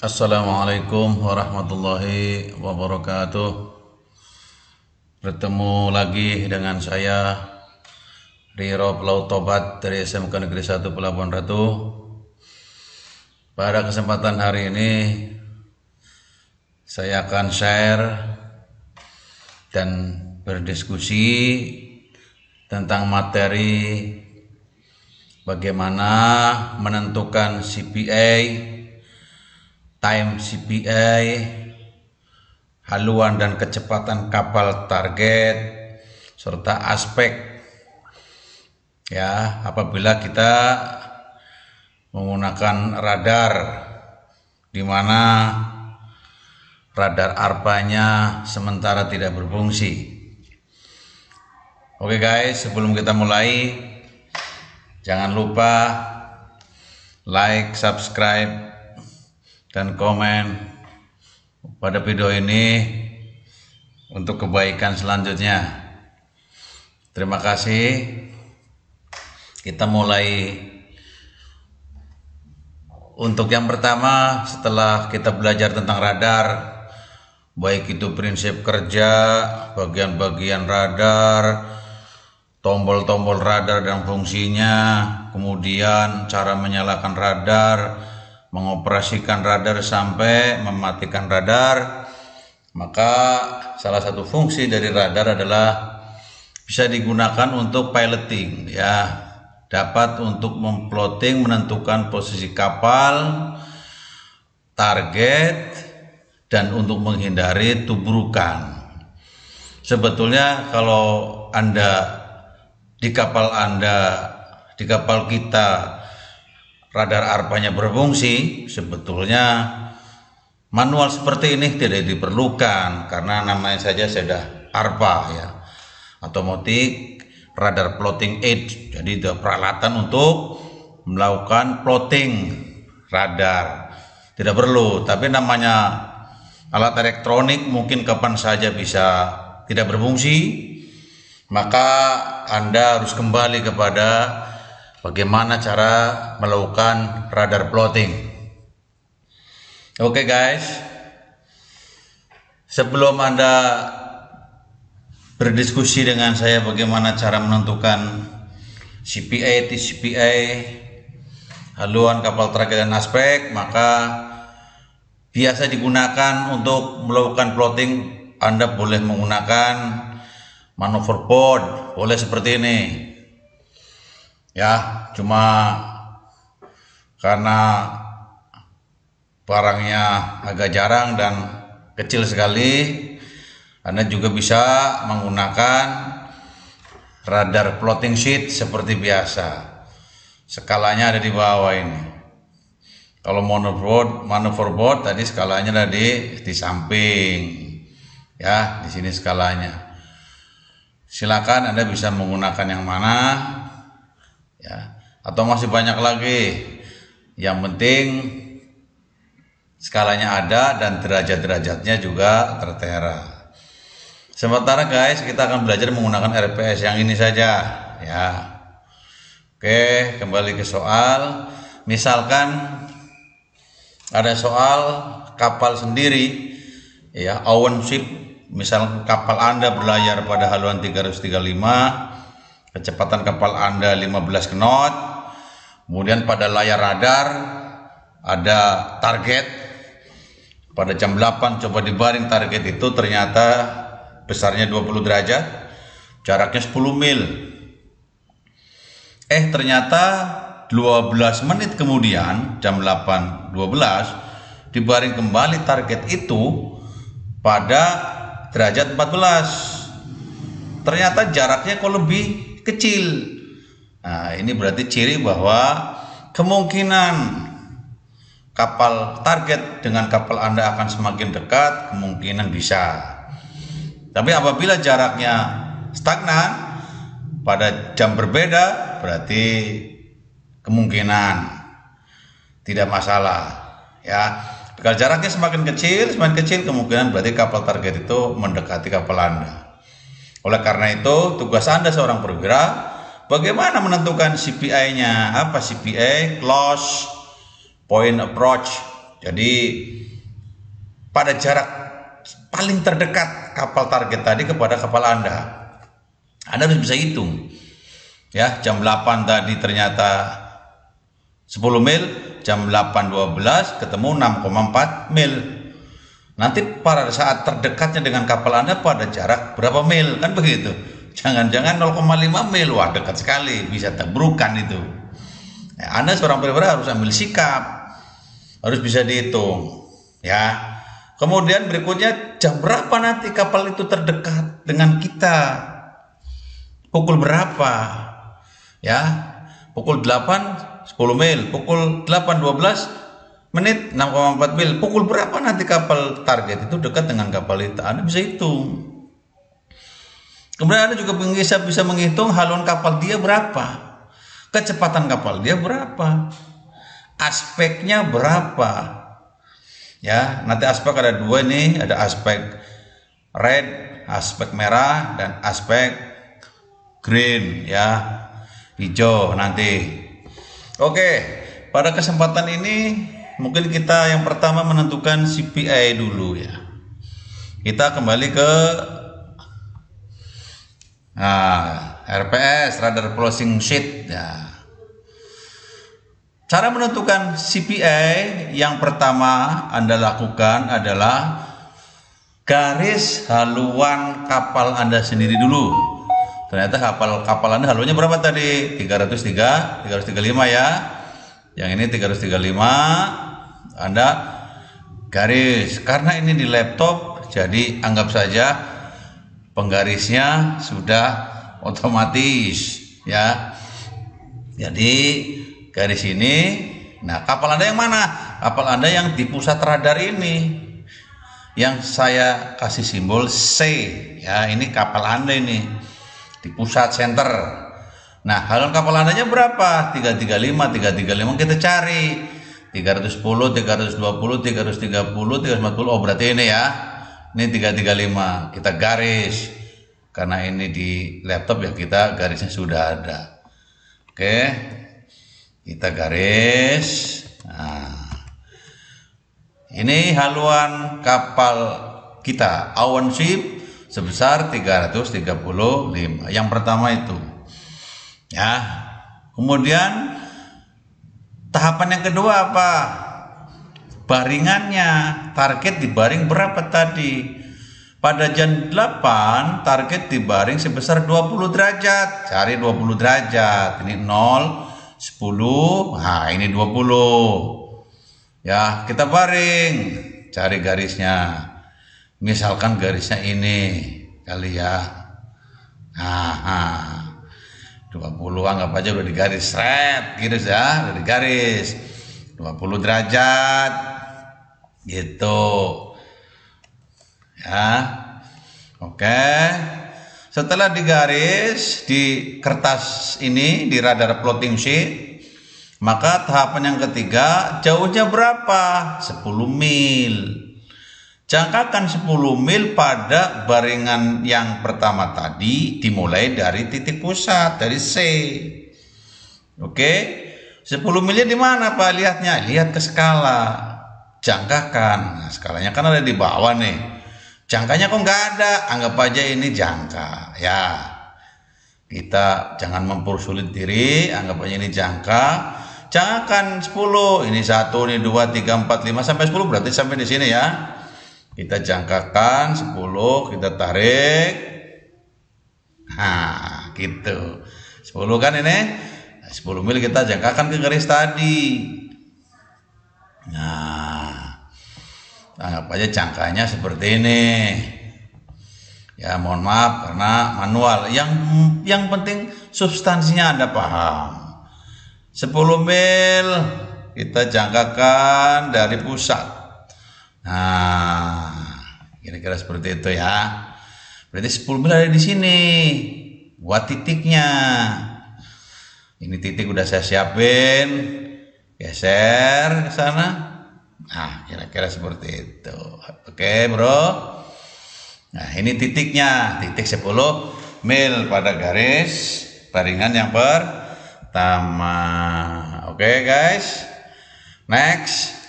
Assalamualaikum warahmatullahi wabarakatuh. Bertemu lagi dengan saya Riro Pelaut Tobat dari SMK Negeri 1 Pelabuhan Ratu. Pada kesempatan hari ini saya akan share dan berdiskusi tentang materi bagaimana menentukan CPA, time CPA, haluan dan kecepatan kapal target, serta aspek apabila kita menggunakan radar, di mana radar ARPA-nya sementara tidak berfungsi. Oke guys, sebelum kita mulai, jangan lupa like, subscribe, dan komen pada video ini untuk kebaikan selanjutnya. Terima kasih. Kita mulai. Untuk yang pertama, setelah kita belajar tentang radar, baik itu prinsip kerja, bagian-bagian radar, tombol-tombol radar dan fungsinya, kemudian cara menyalakan radar, mengoperasikan radar sampai mematikan radar, maka salah satu fungsi dari radar adalah bisa digunakan untuk piloting, dapat untuk memplotting, menentukan posisi kapal, target, dan untuk menghindari tubrukan. Sebetulnya kalau di kapal kita radar ARPA-nya berfungsi, sebetulnya manual seperti ini tidak diperlukan karena namanya saja sudah ARPA, Automatic Radar Plotting Aid. Jadi itu peralatan untuk melakukan plotting radar. Tidak perlu, tapi namanya alat elektronik mungkin kapan saja bisa tidak berfungsi, maka Anda harus kembali kepada bagaimana cara melakukan radar plotting. Oke guys, sebelum Anda berdiskusi dengan saya bagaimana cara menentukan CPA, TCPA, haluan, kapal target, dan aspek, maka biasa digunakan untuk melakukan plotting. Anda boleh menggunakan manuver board, boleh seperti ini. Cuma karena barangnya agak jarang dan kecil sekali, Anda juga bisa menggunakan radar plotting sheet seperti biasa. Skalanya ada di bawah ini. Kalau manuver board tadi skalanya ada di samping, di sini skalanya. Silakan Anda bisa menggunakan yang mana, atau masih banyak lagi. Yang penting skalanya ada dan derajat-derajatnya juga tertera. Sementara guys, kita akan belajar menggunakan RPS yang ini saja, Oke, kembali ke soal. Misalkan ada soal kapal sendiri, own ship. Misal kapal Anda berlayar pada haluan 335, kecepatan kapal Anda 15 knot, kemudian pada layar radar ada target. Pada jam 8 coba dibaring target itu, ternyata besarnya 20 derajat, jaraknya 10 mil. Ternyata 12 menit kemudian, jam 8.12, dibaring kembali target itu pada derajat 14. Ternyata jaraknya kok lebih kecil. Nah, ini berarti ciri bahwa kemungkinan kapal target dengan kapal Anda akan semakin dekat, kemungkinan bisa. Tapi apabila jaraknya stagnan pada jam berbeda, berarti kemungkinan tidak masalah, Kalau jaraknya semakin kecil, kemungkinan berarti kapal target itu mendekati kapal Anda. Oleh karena itu, tugas Anda seorang perwira, bagaimana menentukan CPI-nya? Apa CPI? Close Point Approach Jadi pada jarak paling terdekat kapal target tadi kepada kapal Anda harus bisa hitung. Ya, jam 8 tadi ternyata 10 mil, jam 8.12 ketemu 6,4 mil. Nanti pada saat terdekatnya dengan kapal Anda pada jarak berapa mil, kan begitu. Jangan-jangan 0,5 mil, wah dekat sekali, bisa tabrukan itu. Ya, Anda seorang pilot harus ambil sikap, harus bisa dihitung. Ya. Kemudian berikutnya, jam berapa nanti kapal itu terdekat dengan kita? Pukul berapa? Ya, pukul 8 10 mil, pukul 8.12 menit 6,4 mil. Pukul berapa nanti kapal target itu dekat dengan kapal itu? Anda bisa hitung. Kemudian Anda juga bisa menghitung haluan kapal dia berapa, kecepatan kapal dia berapa, aspeknya berapa. Ya, nanti aspek ada dua nih, ada aspek red, aspek merah, dan aspek green, ya, hijau nanti. Oke, pada kesempatan ini mungkin kita yang pertama menentukan CPI dulu ya. Kita kembali ke RPS, radar closing sheet ya. Cara menentukan CPI yang pertama Anda lakukan adalah garis haluan kapal Anda sendiri dulu. Ternyata kapal Anda haluannya berapa tadi? 335 ya. Yang ini 335. Anda garis. Karena ini di laptop, jadi anggap saja penggarisnya sudah otomatis ya. Jadi garis ini, nah kapal Anda yang mana? Kapal Anda yang di pusat radar ini, yang saya kasih simbol C ya, ini kapal Anda ini di pusat center. Nah haluan kapal Anda-nya berapa? 335 kita cari 310, 320, 330, 340. Oh berarti ini ya, ini 335 kita garis. Karena ini di laptop ya, kita garisnya sudah ada. Oke, kita garis. Nah, ini haluan kapal kita, Awan Ship sebesar 335. Yang pertama itu. Ya. Kemudian tahapan yang kedua apa? Baringannya, target dibaring berapa tadi? Pada jam 8 target dibaring sebesar 20 derajat. Cari 20 derajat. Ini 0, 10, nah ini 20. Ya, kita baring. Cari garisnya. Misalkan garisnya ini kali ya. Nah, 20 anggap aja udah digaris. Seret, gitu ya, udah digaris. 20 derajat. Gitu. Ya. Oke. Setelah digaris di kertas ini, di radar plotting sheet, maka tahapan yang ketiga, jauhnya berapa? 10 mil. Jangkakan 10 mil pada baringan yang pertama tadi, dimulai dari titik pusat, dari C. Oke. 10 milnya di mana Pak lihatnya? Lihat ke skala. Jangkakan. Nah, skalanya kan ada di bawah nih. Jangkanya kok nggak ada, anggap aja ini jangka ya. Kita jangan mempersulit diri, anggap aja ini jangka. Jangkakan 10, ini 1, ini 2, 3, 4, 5 sampai 10, berarti sampai di sini ya. Kita jangkakan 10, kita tarik. Nah, gitu. 10 kan ini. 10 mil kita jangkakan ke garis tadi. Nah, anggap aja jangkanya seperti ini. Ya, mohon maaf karena manual. Yang penting substansinya Anda paham. 10 mil kita jangkakan dari pusat. Nah, kira-kira seperti itu ya. Berarti 10 mil ada di sini. Buat titiknya. Ini titik udah saya siapin. Geser ke sana. Nah, kira-kira seperti itu. Oke, bro. Nah, ini titiknya. Titik 10 mil pada garis baringan yang pertama. Oke, guys. Next.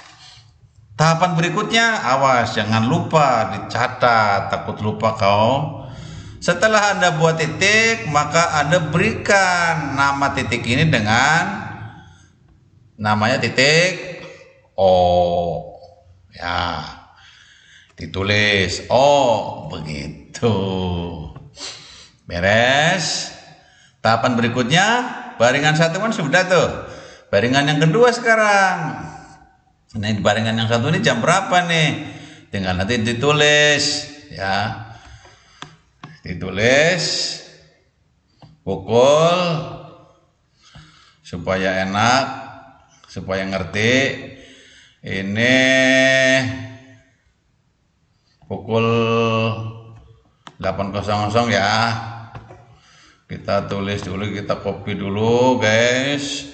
Tahapan berikutnya, awas jangan lupa dicatat, takut lupa kau. Setelah Anda buat titik, maka Anda berikan nama titik ini dengan namanya titik O. Ya, ditulis O, begitu. Beres. Tahapan berikutnya, baringan satu kan sudah tuh. Baringan yang kedua sekarang. Nah, baringan yang satu ini jam berapa nih? Tinggal nanti ditulis, ya. Ditulis pukul supaya enak, supaya ngerti. Ini pukul 8.00 ya. Kita tulis dulu, kita copy dulu, guys.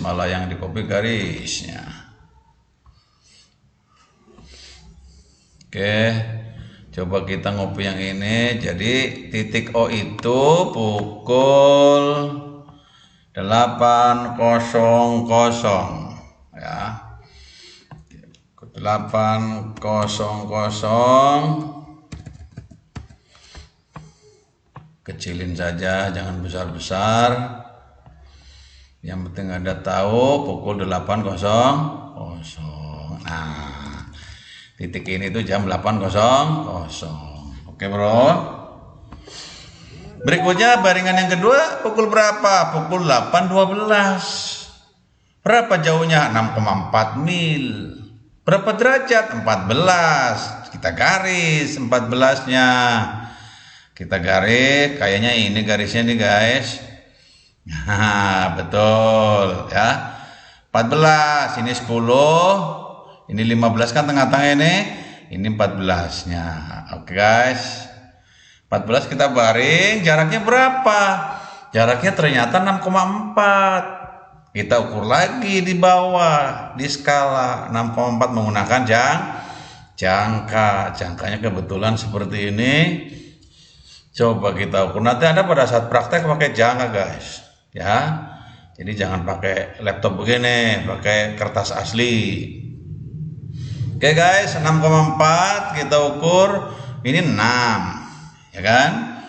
Malah yang di copy garisnya. Oke, coba kita ngopi yang ini. Jadi titik O itu pukul 8.00 ya. 8.00. Kecilin saja, jangan besar-besar. Yang penting Anda tahu pukul 8.00. Nah, titik ini tuh jam 8.00. Oke, bro. Berikutnya baringan yang kedua pukul berapa? Pukul 8.12. Berapa jauhnya? 6,4 mil. Berapa derajat? 14. Kita garis 14-nya. Kita garis, kayaknya ini garisnya nih, guys. Nah, betul ya. 14, ini 10. Ini 15 kan tengah-tengah ini 14-nya. Oke, guys. 14 kita baring, jaraknya berapa? Jaraknya ternyata 6,4. Kita ukur lagi di bawah, di skala 6,4 menggunakan jangka. Jangkanya kebetulan seperti ini. Coba kita ukur. Nanti Anda pada saat praktek pakai jangka, guys. Ya. Jadi jangan pakai laptop begini, pakai kertas asli. Oke, guys, 6,4 kita ukur. Ini 6, ya kan?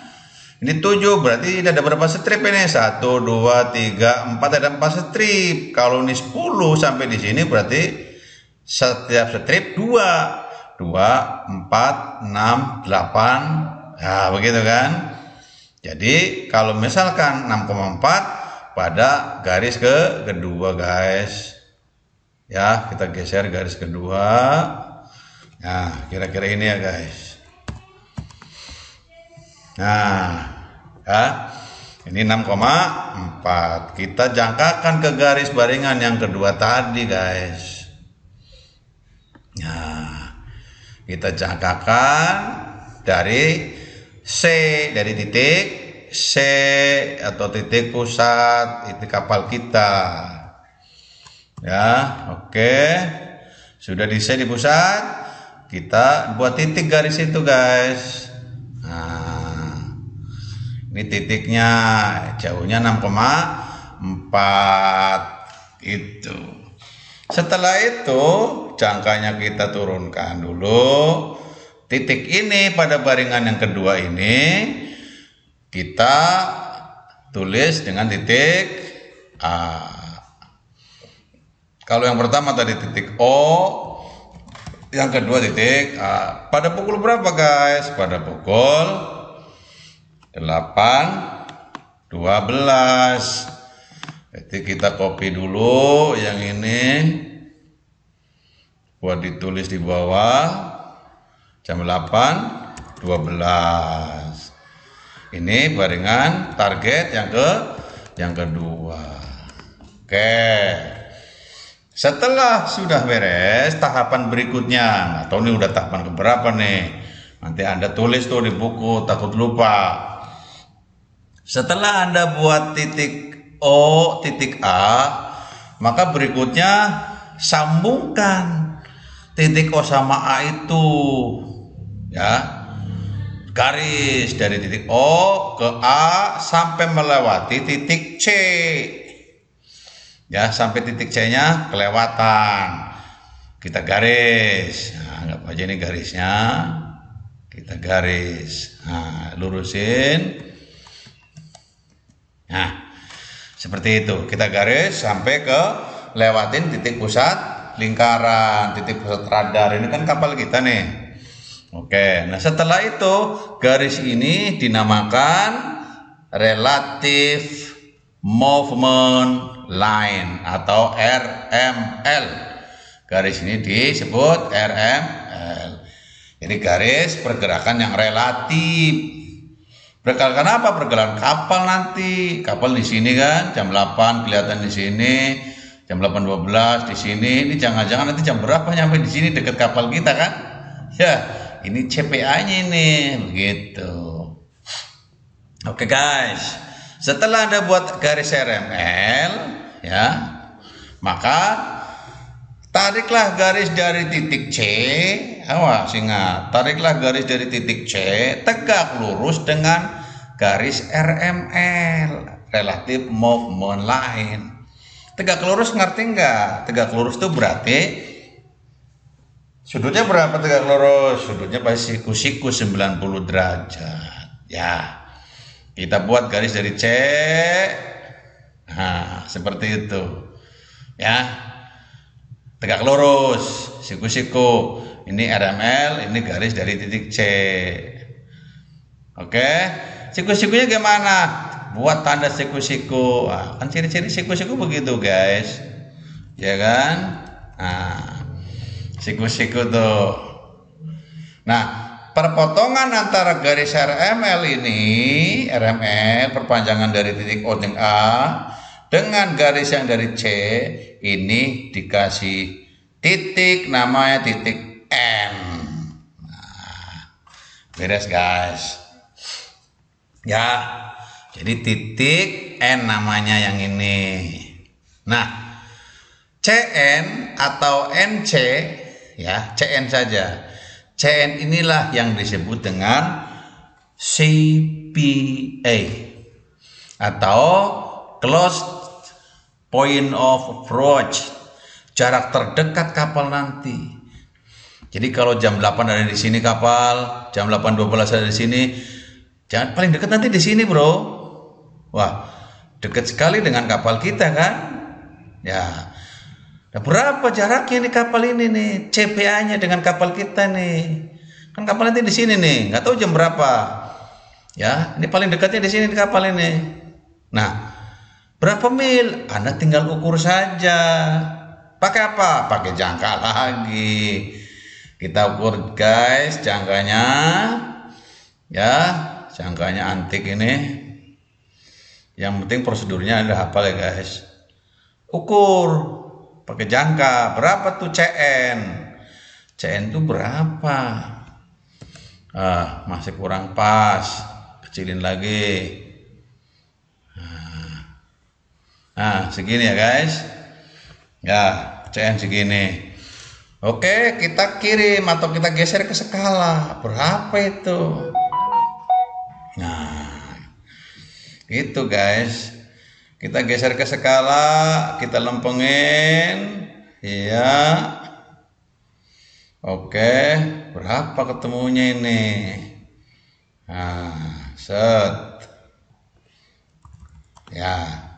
Ini 7, berarti ada berapa strip ini? 1, 2, 3, 4, ada 4 strip. Kalau ini 10 sampai di sini berarti setiap strip 2. 2, 4, 6, 8. Nah, begitu kan? Jadi kalau misalkan 6,4 pada garis kedua, guys. Ya, kita geser garis kedua. Nah, kira-kira ini ya, guys. Nah, ya. Ini 6,4. Kita jangkakan ke garis baringan yang kedua tadi, guys. Nah, kita jangkakan dari C, dari titik C atau titik pusat itu kapal kita. Ya, oke. Sudah di C di pusat, kita buat titik garis itu, guys. Nah, ini titiknya, jauhnya 6,4 itu. Setelah itu, jangkanya kita turunkan dulu. Titik ini pada baringan yang kedua ini kita tulis dengan titik A. Kalau yang pertama tadi titik O, yang kedua titik A. Pada pukul berapa, guys? Pada pukul 8.12. Jadi kita copy dulu yang ini buat ditulis di bawah. Jam 8.12. Ini baringan target yang kedua. Oke. Setelah sudah beres, tahapan berikutnya, nggak tahu nih udah tahapan keberapa nih. Nanti Anda tulis tuh di buku, takut lupa. Setelah Anda buat titik O, titik A, maka berikutnya sambungkan titik O sama A itu, ya. Garis dari titik O ke A sampai melewati titik C. Ya, sampai titik C-nya kelewatan. kita garis. Nah, anggap aja ini garisnya. Kita garis. Nah, lurusin. Nah, seperti itu. Kita garis sampai ke lewatin titik pusat lingkaran, titik pusat radar. Ini kan kapal kita nih. Oke, nah setelah itu garis ini dinamakan Relative Movement Line atau RML. Garis ini disebut RML. Jadi garis pergerakan yang relatif. Pergerakan apa? Pergerakan kapal nanti. Kapal di sini kan jam 8 kelihatan di sini, jam 8.12 di sini. Ini jangan-jangan nanti jam berapa nyampe di sini dekat kapal kita kan? Ya, ini CPA-nya ini begitu. Oke guys, setelah Anda buat garis RML ya, maka tariklah garis dari titik C. Awas ingat, tariklah garis dari titik C tegak lurus dengan garis RML, Relative Movement Line. Tegak lurus ngerti nggak? Tegak lurus itu berarti sudutnya berapa tegak lurus? Sudutnya pasti siku-siku 90 derajat. Ya, kita buat garis dari C. Nah, seperti itu. Ya, tegak lurus, siku-siku. Ini RML, ini garis dari titik C. Oke, siku-sikunya gimana? Buat tanda siku-siku. Nah, kan ciri-ciri siku-siku begitu guys, ya kan? Nah, siku-siku tuh. Nah, perpotongan antara garis RML ini, RML perpanjangan dari titik O dan A dengan garis yang dari C ini dikasih titik, namanya titik M. Nah, beres guys. Ya, jadi titik N namanya yang ini. Nah, CN atau NC ya, CN saja. CN inilah yang disebut dengan CPA atau Closed Point of Approach, jarak terdekat kapal nanti. Jadi kalau jam 8 ada di sini kapal, jam 8.12 ada di sini, jangan paling dekat nanti di sini, bro. Wah, dekat sekali dengan kapal kita kan? Ya. Nah, berapa jaraknya nih kapal ini nih? CPA-nya dengan kapal kita nih. Kan kapal nanti di sini nih, nggak tahu jam berapa. Ya, ini paling dekatnya di sini di kapal ini. Nah, berapa mil? Anda tinggal ukur saja. Pakai apa? Pakai jangka lagi. Kita ukur guys, jangkanya. Ya, jangkanya antik ini. Yang penting prosedurnya Anda hafal ya guys. Ukur pakai jangka. Berapa tuh CN? CN itu berapa? Masih kurang pas. Kecilin lagi. Nah, segini ya guys. Ya, CN segini. Oke, kita kirim atau kita geser ke skala. Berapa itu? Nah, itu guys. Kita geser ke skala, kita lempengin. Iya. Oke, berapa ketemunya ini? Nah, set. Ya.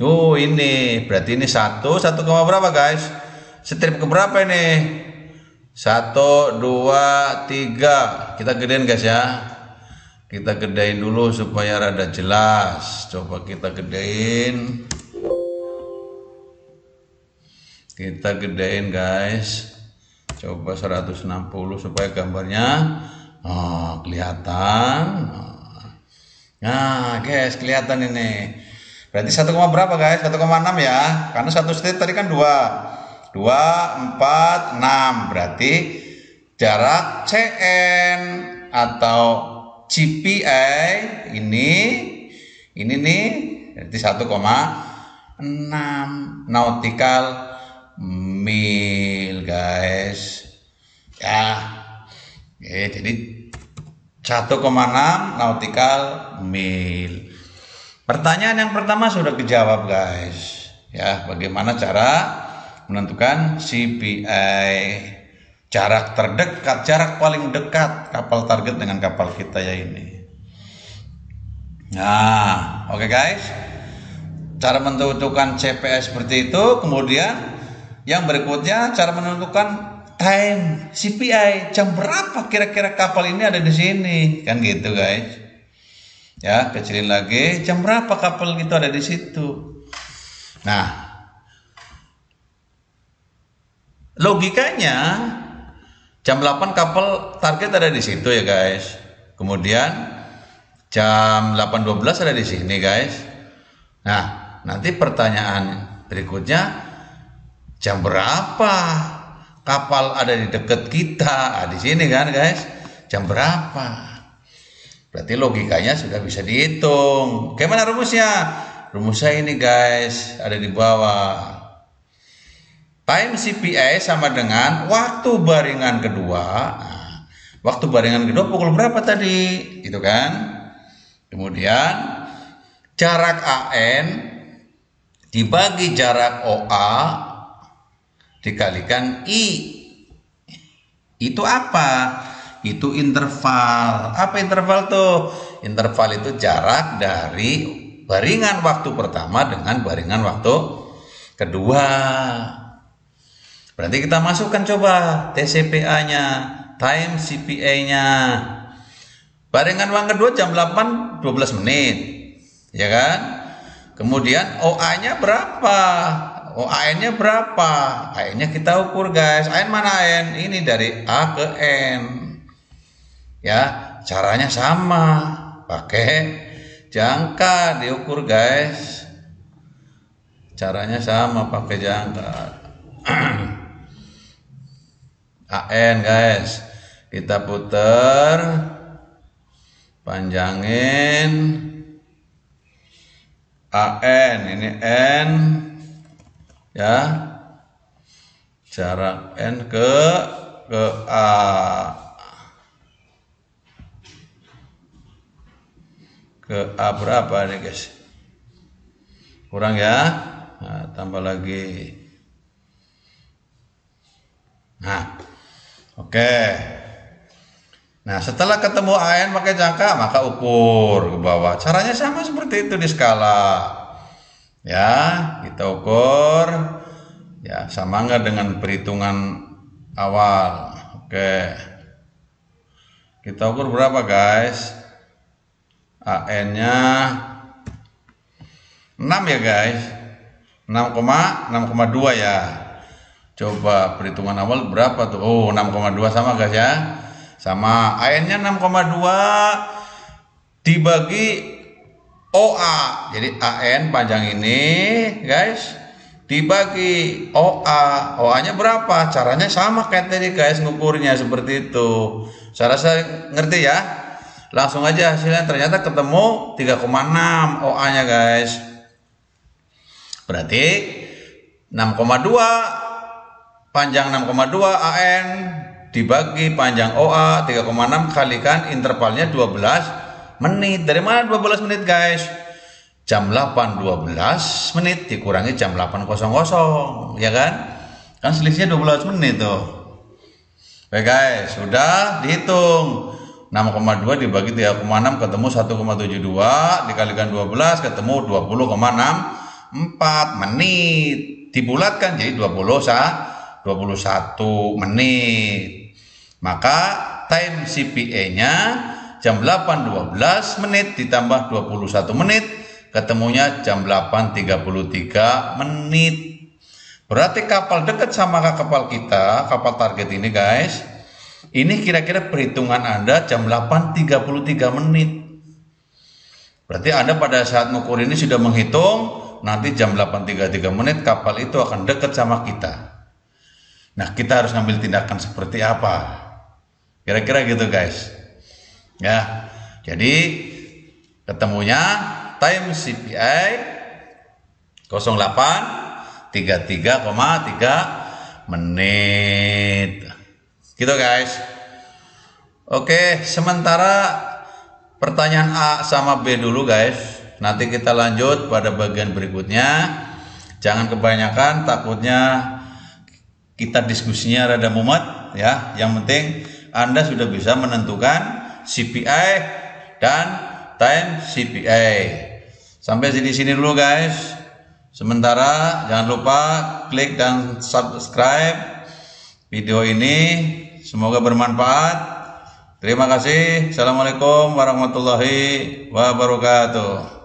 Ini berarti ini satu berapa guys? Strip ke berapa ini? 1, 2, 3. Kita gedein guys ya. Kita gedein dulu supaya rada jelas. Coba kita gedein. Kita gedein guys. Coba 160 supaya gambarnya kelihatan. Nah guys, kelihatan ini. Berarti 1, berapa guys? 1,6 ya. Karena satu strip tadi kan 2, 4, 6. Berarti jarak CN atau CPA ini nih berarti 1,6 nautical mil guys. Ya. Oke, jadi 1,6 nautical mil. Pertanyaan yang pertama sudah dijawab guys. Ya, bagaimana cara menentukan CPI, jarak terdekat, jarak paling dekat kapal target dengan kapal kita ya ini. Nah, oke guys, cara menentukan CPI seperti itu. Kemudian yang berikutnya cara menentukan time CPI, jam berapa kira-kira kapal ini ada di sini, kan gitu guys. Ya, kecilin lagi, jam berapa kapal itu ada di situ. Nah, logikanya jam 8 kapal target ada di situ ya guys. Kemudian jam 8.12 ada di sini guys. Nah, nanti pertanyaan berikutnya, jam berapa kapal ada di dekat kita? Di sini kan guys. Jam berapa? Berarti logikanya sudah bisa dihitung. Gimana rumusnya? Rumusnya ini guys, ada di bawah. Time CPI sama dengan waktu baringan kedua. Nah, waktu baringan kedua pukul berapa tadi? Gitu kan? Kemudian jarak AN dibagi jarak OA dikalikan I. Itu apa? Itu interval. Apa interval tuh? Interval itu jarak dari baringan waktu pertama dengan baringan waktu kedua. Berarti kita masukkan coba TCPA-nya, time CPI-nya. Baringan waktu kedua jam 8 12 menit. Ya kan? Kemudian OA-nya berapa? OAN-nya berapa? AN-nya kita ukur guys. AN mana AN? Ini dari A ke N. Ya, caranya sama. Pakai jangka diukur guys. Caranya sama, pakai jangka. AN guys. Kita putar, panjangin. AN ini N ya, jarak N ke A. Ke A berapa nih guys? Kurang ya? Nah, tambah lagi. Nah, oke. Nah, setelah ketemu AN pakai jangka, maka ukur ke bawah. Caranya sama seperti itu di skala. Ya, kita ukur. Ya, sama nggak dengan perhitungan awal. Oke. Kita ukur berapa guys? AN-nya 6 ya guys. 6,2 ya. Coba perhitungan awal berapa tuh? Oh, 6,2 sama guys ya. Sama AN-nya 6,2 dibagi OA. Jadi AN panjang ini guys dibagi OA. OA-nya berapa? Caranya sama kayak tadi guys, ngukurnya seperti itu. Saya rasa ngerti ya. Langsung aja hasilnya, ternyata ketemu 3,6 OA-nya guys. Berarti 6,2 panjang 6,2 AN dibagi panjang OA 3,6 kalikan intervalnya 12 menit. Dari mana 12 menit guys? Jam 8.12 menit dikurangi jam 8.00, ya kan? Kan selisihnya 12 menit tuh. Oke guys, sudah dihitung. 6,2 dibagi 3,6 ketemu 1,72 dikalikan 12 ketemu 20,64 menit. Dibulatkan jadi 21 menit. Maka time CPI-nya jam 8.12 menit ditambah 21 menit ketemunya jam 8.33 menit. Berarti kapal dekat sama kapal kita, kapal target ini guys, ini kira-kira perhitungan Anda jam 8.33 menit. Berarti Anda pada saat mengukur ini sudah menghitung nanti jam 8.33 menit kapal itu akan dekat sama kita. Nah, kita harus ngambil tindakan seperti apa? Kira-kira gitu guys. Ya, jadi ketemunya time CPI 08.33,3 menit. Gitu guys. Oke, sementara pertanyaan A sama B dulu guys. Nanti kita lanjut pada bagian berikutnya. Jangan kebanyakan, takutnya kita diskusinya rada mumet ya. Yang penting Anda sudah bisa menentukan CPI dan time CPI. Sampai di sini dulu guys. Sementara jangan lupa klik dan subscribe video ini. Semoga bermanfaat. Terima kasih. Assalamualaikum warahmatullahi wabarakatuh.